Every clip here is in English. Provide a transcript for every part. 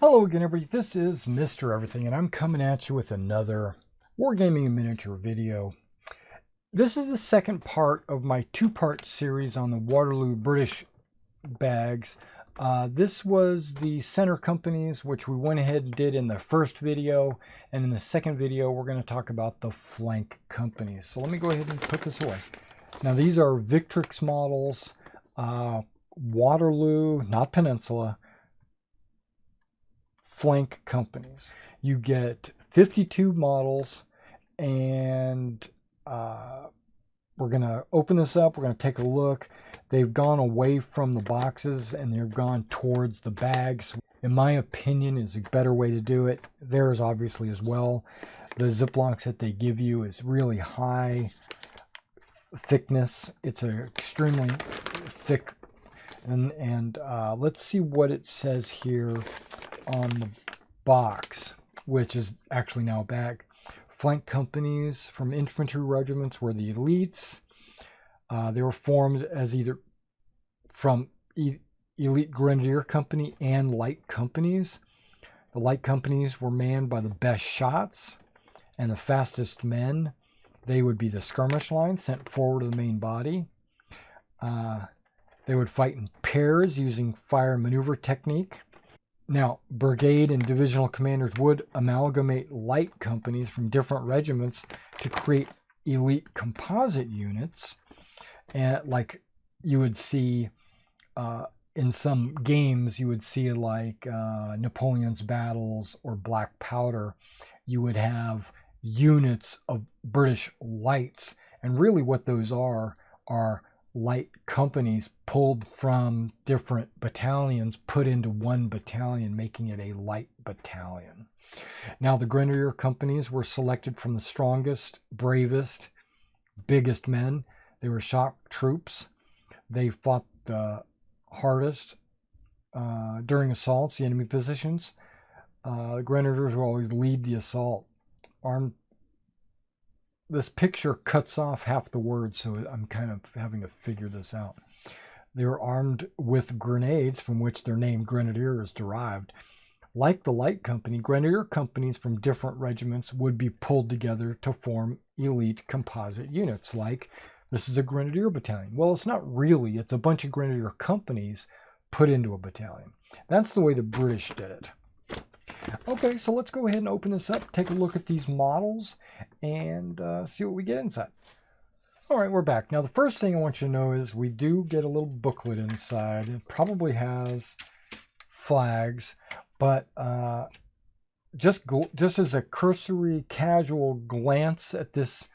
Hello again, everybody. This is Mr. Everything, and I'm coming at you with another Wargaming miniature video. This is the second part of my two-part series on the Waterloo British bags. This was the center companies, which we went ahead and did in the first video, and in the second video, we're going to talk about the flank companies. So let me go ahead and put this away. Now, these are Victrix models, Waterloo, not Peninsula, flank companies. You get 52 models, and we're going to open this up. We're going to take a look. They've gone away from the boxes and they've gone towards the bags. In my opinion, is a better way to do it. Theirs obviously as well. The Ziplocs that they give you is really high thickness. It's an extremely thick, and let's see what it says here on the box, which is actually now a bag. Flank companies from infantry regiments were the elites. They were formed as either from elite grenadier company and light companies. The light companies were manned by the best shots and the fastest men. They would be the skirmish line sent forward to the main body. They would fight in pairs using fire and maneuver technique. Now, brigade and divisional commanders would amalgamate light companies from different regiments to create elite composite units, and like you would see in some games, you would see like Napoleon's battles or Black Powder. You would have units of British lights, and really what those are light companies pulled from different battalions, put into one battalion, making it a light battalion. Now, the grenadier companies were selected from the strongest, bravest, biggest men. They were shock troops. They fought the hardest during assaults, the enemy positions. The grenadiers will always lead the assault. This picture cuts off half the words, so I'm kind of having to figure this out. They were armed with grenades, from which their name Grenadier is derived. Like the light company, grenadier companies from different regiments would be pulled together to form elite composite units. Like, this is a grenadier battalion. Well, it's not really. It's a bunch of grenadier companies put into a battalion. That's the way the British did it. Okay, so let's go ahead and open this up, take a look at these models, and see what we get inside. All right, we're back. Now, the first thing I want you to know is we do get a little booklet inside. It probably has flags, but just as a cursory, casual glance at this,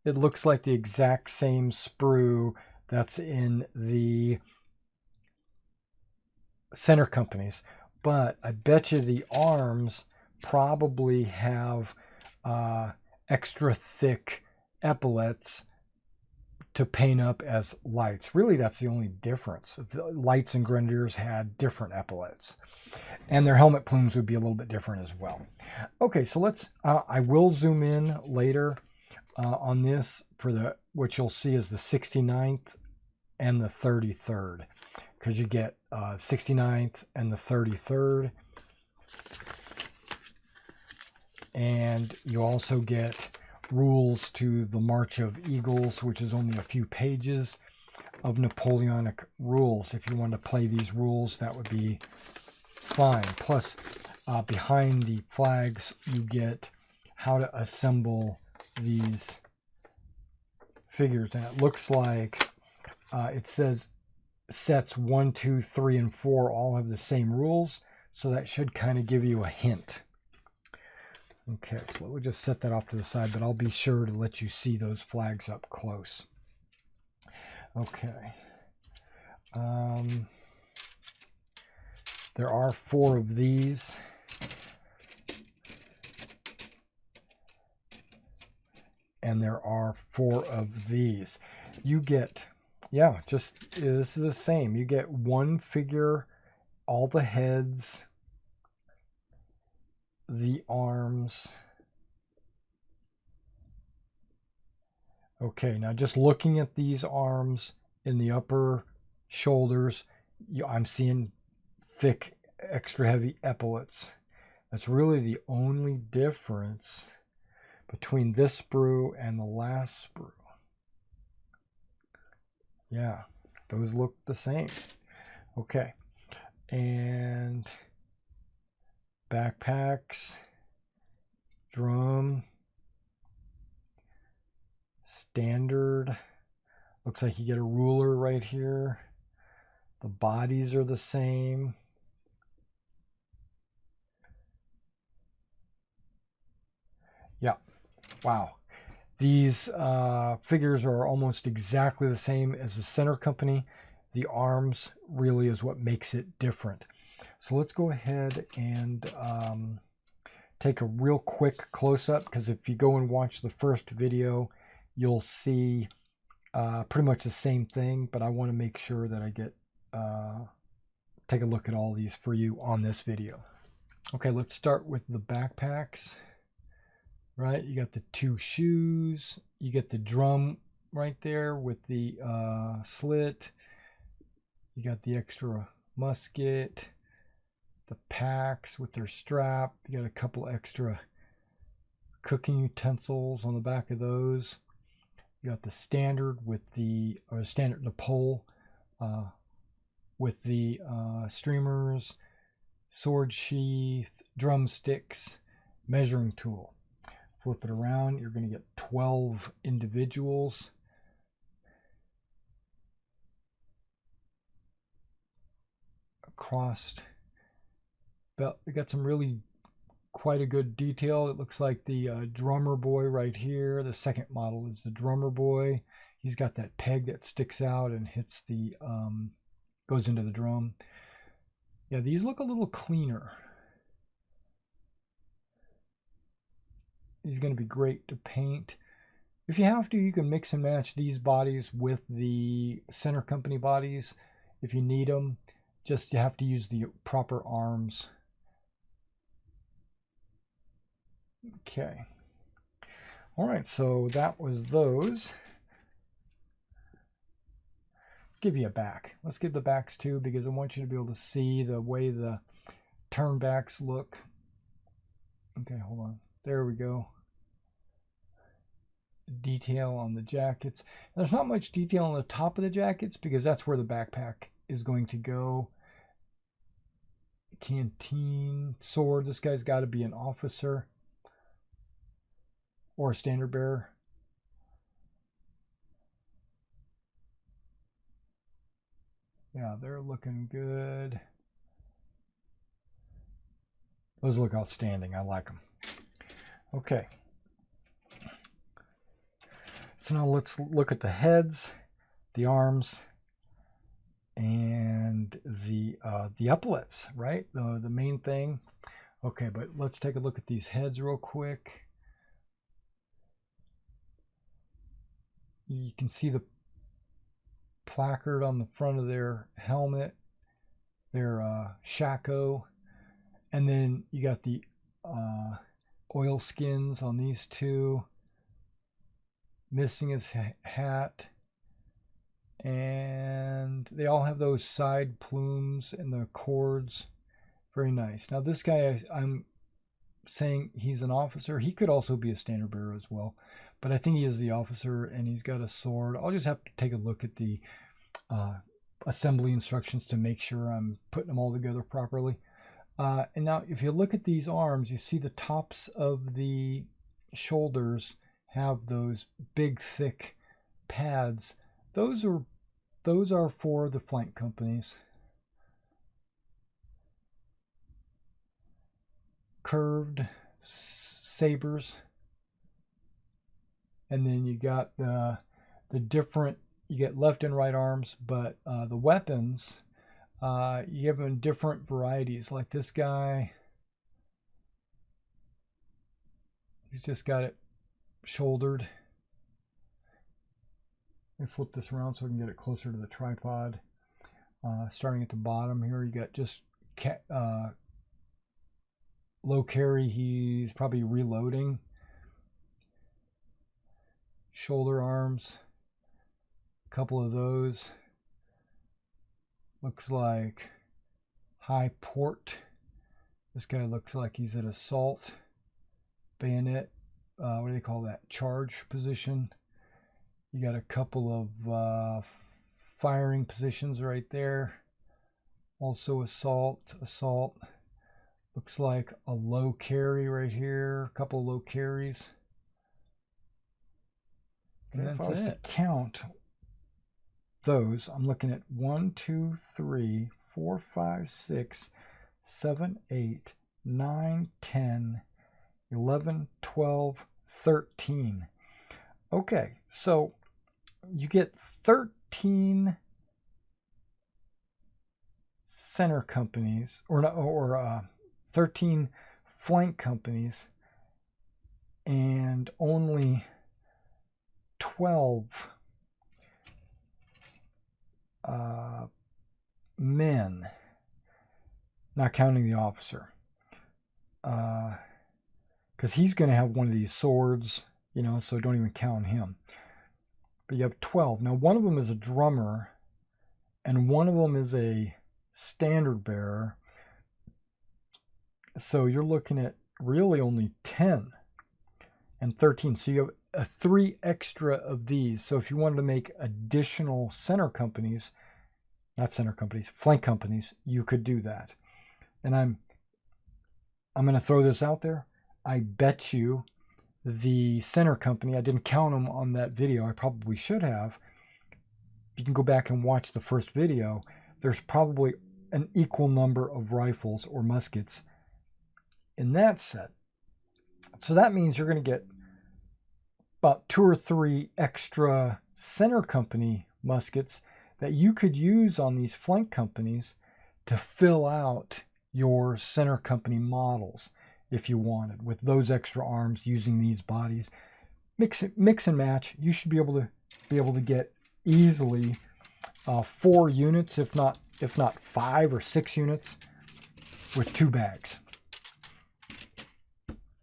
it looks like the exact same sprue that's in the center companies. But I bet you the arms probably have extra thick epaulets to paint up as lights. Really, that's the only difference. The lights and grenadiers had different epaulets. And their helmet plumes would be a little bit different as well. Okay, so let's, I will zoom in later on this for the, what you'll see is the 69th and the 33rd. Because you get 69th and the 33rd. And you also get rules to the March of Eagles, which is only a few pages of Napoleonic rules. If you want to play these rules, that would be fine. Plus, behind the flags, you get how to assemble these figures. And it looks like it says sets 1, 2, 3, and 4 all have the same rules, so that should kind of give you a hint. Okay, so we'll just set that off to the side, but I'll be sure to let you see those flags up close. Okay. There are 4 of these. And there are 4 of these. You get... yeah, just this is the same. You get one figure, all the heads, the arms. Okay, now just looking at these arms in the upper shoulders, I'm seeing thick extra heavy epaulets. That's really the only difference between this sprue and the last sprue. Yeah, those look the same. Okay, and backpacks, drum, standard. Looks like you get a ruler right here. The bodies are the same. Yeah, wow. These figures are almost exactly the same as the Center Company. The arms really is what makes it different. So let's go ahead and take a real quick close-up, because if you go and watch the first video, you'll see pretty much the same thing, but I want to make sure that I get take a look at all these for you on this video. Okay, let's start with the backpacks. Right, you got the two shoes, you get the drum right there with the slit, you got the extra musket, the packs with their strap, you got a couple extra cooking utensils on the back of those. You got the standard with the pole with the streamers, sword sheath, drumsticks, measuring tool. Flip it around, you're going to get 12 individuals. Across belt, we got some really quite a good detail. It looks like the drummer boy right here. The second model is the drummer boy. He's got that peg that sticks out and hits the goes into the drum. Yeah, these look a little cleaner. These are going to be great to paint. If you have to, you can mix and match these bodies with the Center Company bodies if you need them. Just you have to use the proper arms. Okay. All right, so that was those. Let's give you a back. Let's give the backs too, because I want you to be able to see the way the turn backs look. Okay, hold on. There we go. Detail on the jackets. There's not much detail on the top of the jackets because that's where the backpack is going to go. Canteen, sword. This guy's got to be an officer or a standard bearer. Yeah, they're looking good. Those look outstanding. I like them. Okay. So now let's look at the heads, the arms, and the epaulets, right? The main thing. Okay, but let's take a look at these heads real quick. You can see the placard on the front of their helmet, their shako, and then you got the oil skins on these two. Missing his hat, and they all have those side plumes and the cords. Very nice. Now this guy, I'm saying he's an officer. He could also be a standard bearer as well, but I think he is the officer, and he's got a sword. I'll just have to take a look at the assembly instructions to make sure I'm putting them all together properly. And now if you look at these arms, you see the tops of the shoulders have those big thick pads. Those are for the flank companies. Curved sabers, and then you got the different, you get left and right arms, but the weapons you give them different varieties. Like this guy, he's just got it shouldered. Let me flip this around so I can get it closer to the tripod. Starting at the bottom here, you got just low carry. He's probably reloading. Shoulder arms, a couple of those. Looks like high port. This guy looks like he's at assault, bayonet, what do they call that? Charge position. You got a couple of firing positions right there. Also assault. Looks like a low carry right here. A couple of low carries. And then if I was to count those, I'm looking at 1, 2, 3, 4, 5, 6, 7, 8, 9, 10, 11, 12, 13. Okay, so you get 13 center companies, or 13 flank companies, and only 12 men, not counting the officer, because he's going to have one of these swords, you know, so don't even count him. But you have 12. Now, one of them is a drummer, and one of them is a standard bearer. So you're looking at really only 10 and 13. So you have 3 extra of these. So if you wanted to make additional center companies, not center companies, flank companies, you could do that. And I'm going to throw this out there. I bet you the center company, I didn't count them on that video. I probably should have. You can go back and watch the first video. There's probably an equal number of rifles or muskets in that set. So that means you're going to get about 2 or 3 extra center company muskets that you could use on these flank companies to fill out your center company models if you wanted, with those extra arms using these bodies. Mix and match. You should be able to get easily 4 units, if not 5 or 6 units, with 2 bags.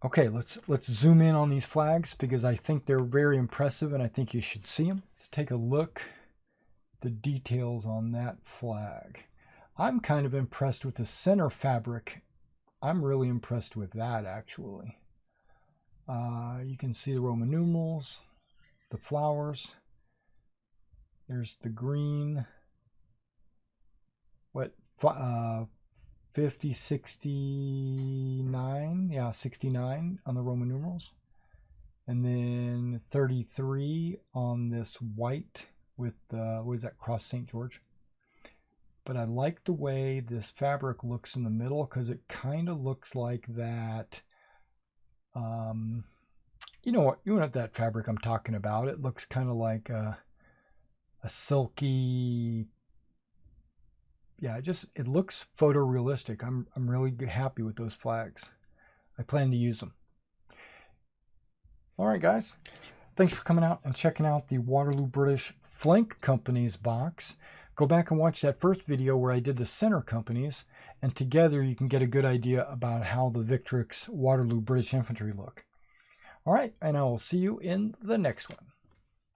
Okay, let's zoom in on these flags because I think they're very impressive and I think you should see them. Let's take a look at the details on that flag. I'm kind of impressed with the center fabric. I'm really impressed with that, actually. You can see the Roman numerals, the flowers. There's the green. What? 50, 69. Yeah, 69 on the Roman numerals. And then 33 on this white with, what is that, Cross St. George. But I like the way this fabric looks in the middle because it kind of looks like that. You know what that fabric I'm talking about. It looks kind of like a silky. Yeah, it looks photorealistic. I'm really happy with those flags. I plan to use them. All right, guys. Thanks for coming out and checking out the Waterloo British Flank Companies box. Go back and watch that first video where I did the center companies, and together you can get a good idea about how the Victrix Waterloo British Infantry look. All right, and I will see you in the next one.